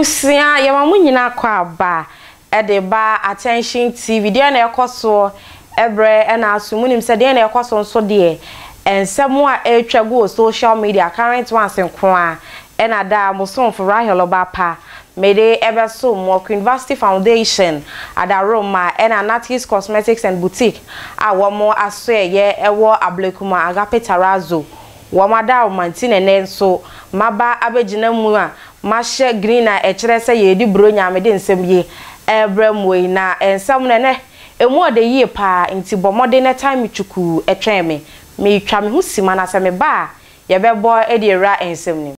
Abusia yamamu nyina kwa aba ede ba Attention TV de na ekoso ebre na asumunim se de na ekoso nso de ensemu a etwagu social media current ones nko a na da musonfo Rahel Obapa mede ebeso mo University Foundation ada Roma na Natis Cosmetics and Boutique a womo asoye ewo Ablekuma Agape Tarazo wamada mantine nenso maba abegina mu a mahye green na ekire se yedi bro nyamede nsem ye ebremwe na ensem ne emu ode yie pa nti bomode ne time chuku etwen me twa me husima na se me ba ye bebo ede ra ensem ni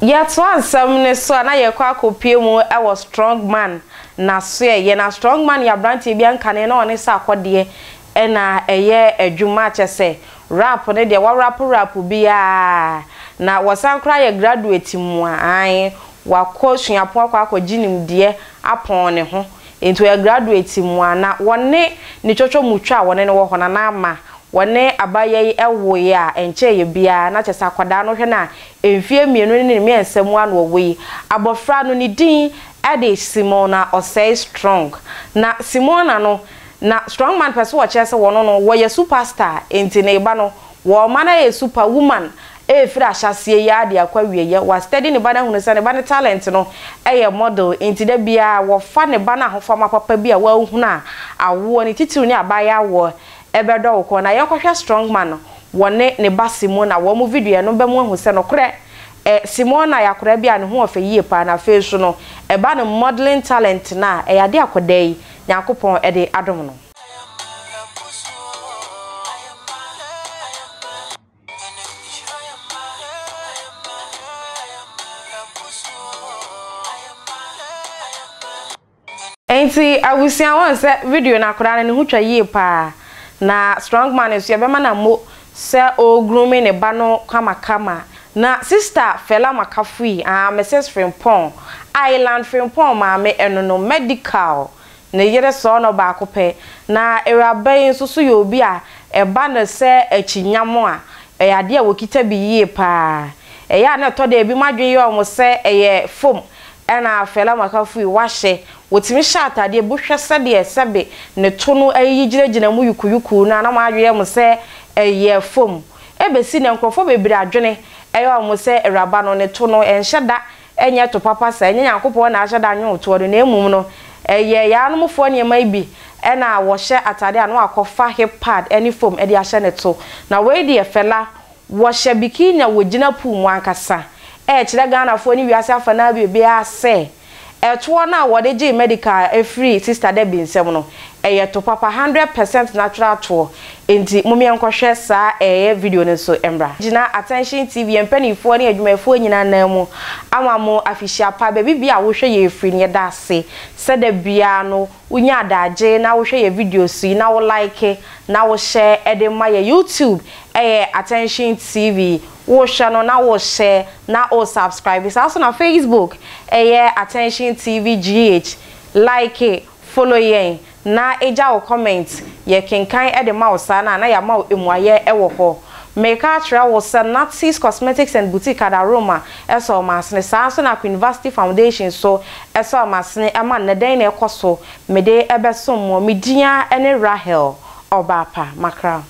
yet one some so na ye kwa kopie mu e was strong man na so ye na strong man ya branti bia nkane na one sa akode e na eye adwuma chese rap ne de wa rap bia na wasan kra ye graduate mu an wa ko suapo akwa ginim de apon ne ho ento ye graduate mu na wone ni chocho mutwa wone ne wo ho na ama wone abaye ewo ya enche ye bia na chese akwada no hwe na emfie mienu ne me ensem anu owe abofra no ni din ade Simona Osei Strong na Simona no na strong man person wa chese wono no wo ye superstar enti ne ba no wo mana ye superwoman efira hyasie ya ade akwa wieye wa steady ne ba na hunu se ne ba ne talent no eye model enti da bia wo fa ne ba na hofama papa bia wa hunu a awo ni titiru ni abaya wo ebedo ko na yekohwe strong man wone ne ba Simona wo mu video no be mu hu se no kre Simona yakora bia ne ho ofe yie pa na face no eba no modeling talent na yade akodai Yakopon ede adom no enti abusia won se video na akora ne ho twa yie pa na strong man eso ye be ma na mo se o grooming ne ba no kama na sister Fela Makafui Mrs Frimpong Island Frimpong maame eno no medical ne yere so no ba kope na eraban susu ye obi a eba na se achinyamo a eyade a wokita bi yie pa eya na to da ebi madwen ye omo se eye foam ena Fela Makafui wahye wotimi shatade buhwe se de sebe ne to no ayigiragina mu yukuyuku na madwen ye mo se eye foam ebesi ne nkrofo bebiri adwene eyo mo se eraba no ne to no enhyeda enye to papa sa enye Yakopon na ahyeda anwo to no na emum no eye ya no mfo ne mai bi ena wo hye atade anu akofa hip pad any foam e de ahye ne to na we de Fela wo hye bikini wogina pu mu ankasa kire Ghana fo ni wiase afa na bia se to na wo de G medical free sister de bi nsem no eye to papa 100% natural to enti mumie nkohwe sa video ne so embra gina Attention TV empanifo ne adwumafo nyina na mu amamo afishia pa ba bibia wo hwe ye free ne da se se da bia no unya adaje na wo hwe ye video si na wo like na wo share ede ma ye YouTube Attention TV wo share no na wo share na o subscribe so also na Facebook Attention TV GH like it follow ye na eja wo comment ye kenkan ede ma wo sa na ya ma wo emuaye ewo ho make atra wo sa Natis Cosmetics and Boutique ada Roma eso masne sa so na University Foundation so eso masne ama na den na ekoso mede ebeso mo media ene Rahel Obapa makra